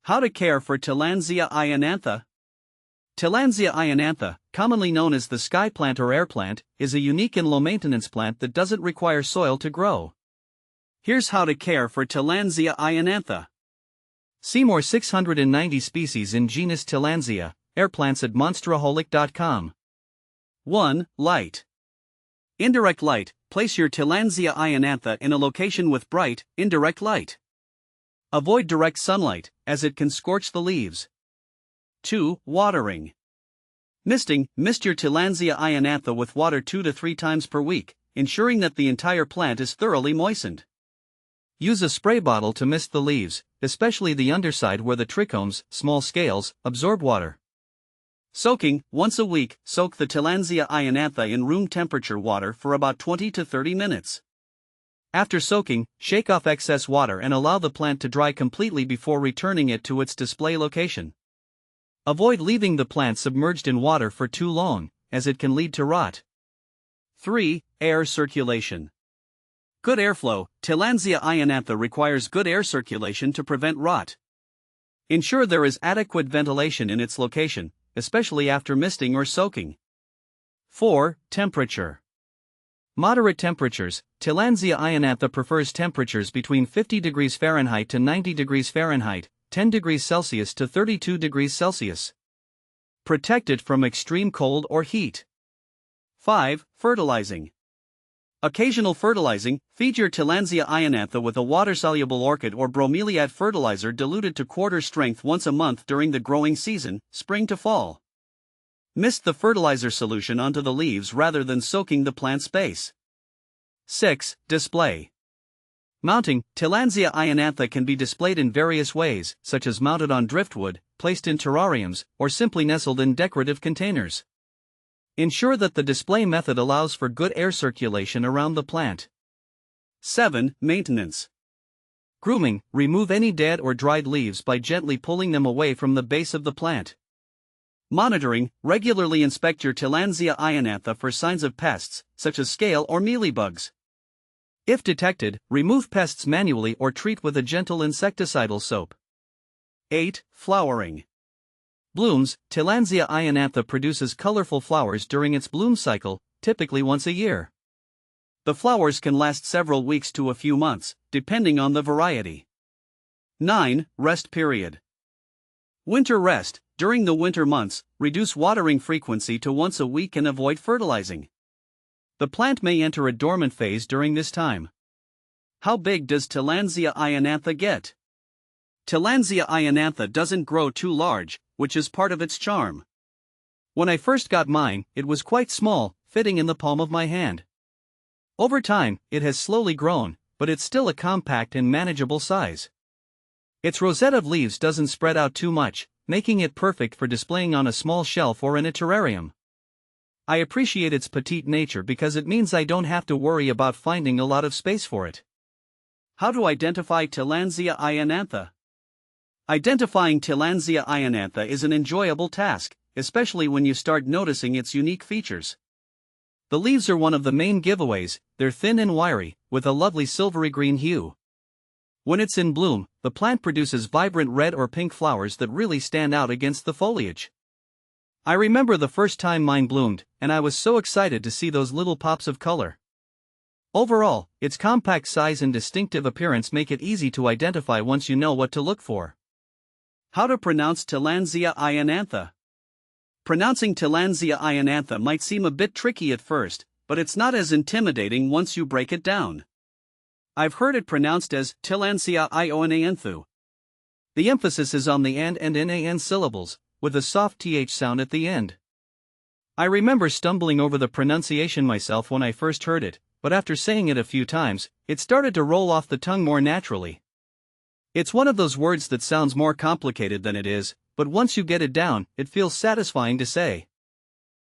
How to care for Tillandsia ionantha? Tillandsia ionantha, commonly known as the sky plant or air plant, is a unique and low-maintenance plant that doesn't require soil to grow. Here's how to care for Tillandsia ionantha. See more 690 species in genus Tillandsia, air plants at monsteraholic.com. 1. Light. Indirect light. Place your Tillandsia ionantha in a location with bright, indirect light. Avoid direct sunlight, as it can scorch the leaves. 2. Watering. Misting. Mist your Tillandsia ionantha with water 2 to 3 times per week, ensuring that the entire plant is thoroughly moistened. Use a spray bottle to mist the leaves, especially the underside where the trichomes, small scales, absorb water. Soaking. Once a week, soak the Tillandsia ionantha in room temperature water for about 20 to 30 minutes. After soaking, shake off excess water and allow the plant to dry completely before returning it to its display location. Avoid leaving the plant submerged in water for too long, as it can lead to rot. 3. Air circulation. Good airflow. Tillandsia ionantha requires good air circulation to prevent rot. Ensure there is adequate ventilation in its location, especially after misting or soaking. 4. Temperature. Moderate temperatures. Tillandsia ionantha prefers temperatures between 50 degrees Fahrenheit to 90 degrees Fahrenheit, 10 degrees Celsius to 32 degrees Celsius. Protect it from extreme cold or heat. 5. Fertilizing. Occasional fertilizing. Feed your Tillandsia ionantha with a water-soluble orchid or bromeliad fertilizer diluted to quarter strength once a month during the growing season, spring to fall. Mist the fertilizer solution onto the leaves rather than soaking the plant's base. 6. Display. Mounting. Tillandsia ionantha can be displayed in various ways, such as mounted on driftwood, placed in terrariums, or simply nestled in decorative containers. Ensure that the display method allows for good air circulation around the plant. 7. Maintenance. Grooming. Remove any dead or dried leaves by gently pulling them away from the base of the plant. Monitoring. Regularly inspect your Tillandsia ionantha for signs of pests, such as scale or mealybugs. If detected, remove pests manually or treat with a gentle insecticidal soap. 8. Flowering. Blooms. Tillandsia ionantha produces colorful flowers during its bloom cycle, typically once a year. The flowers can last several weeks to a few months, depending on the variety. 9. Rest period. Winter rest. During the winter months, reduce watering frequency to once a week and avoid fertilizing. The plant may enter a dormant phase during this time. How big does Tillandsia ionantha get? Tillandsia ionantha doesn't grow too large, which is part of its charm. When I first got mine, it was quite small, fitting in the palm of my hand. Over time, it has slowly grown, but it's still a compact and manageable size. Its rosette of leaves doesn't spread out too much, making it perfect for displaying on a small shelf or in a terrarium. I appreciate its petite nature because it means I don't have to worry about finding a lot of space for it. How to identify Tillandsia ionantha? Identifying Tillandsia ionantha is an enjoyable task, especially when you start noticing its unique features. The leaves are one of the main giveaways. They're thin and wiry, with a lovely silvery green hue. When it's in bloom, the plant produces vibrant red or pink flowers that really stand out against the foliage. I remember the first time mine bloomed, and I was so excited to see those little pops of color. Overall, its compact size and distinctive appearance make it easy to identify once you know what to look for. How to pronounce Tillandsia ionantha? Pronouncing Tillandsia ionantha might seem a bit tricky at first, but it's not as intimidating once you break it down. I've heard it pronounced as Tillandsia ionantha. The emphasis is on the and nan syllables, with a soft th sound at the end. I remember stumbling over the pronunciation myself when I first heard it, but after saying it a few times, it started to roll off the tongue more naturally. It's one of those words that sounds more complicated than it is, but once you get it down, it feels satisfying to say.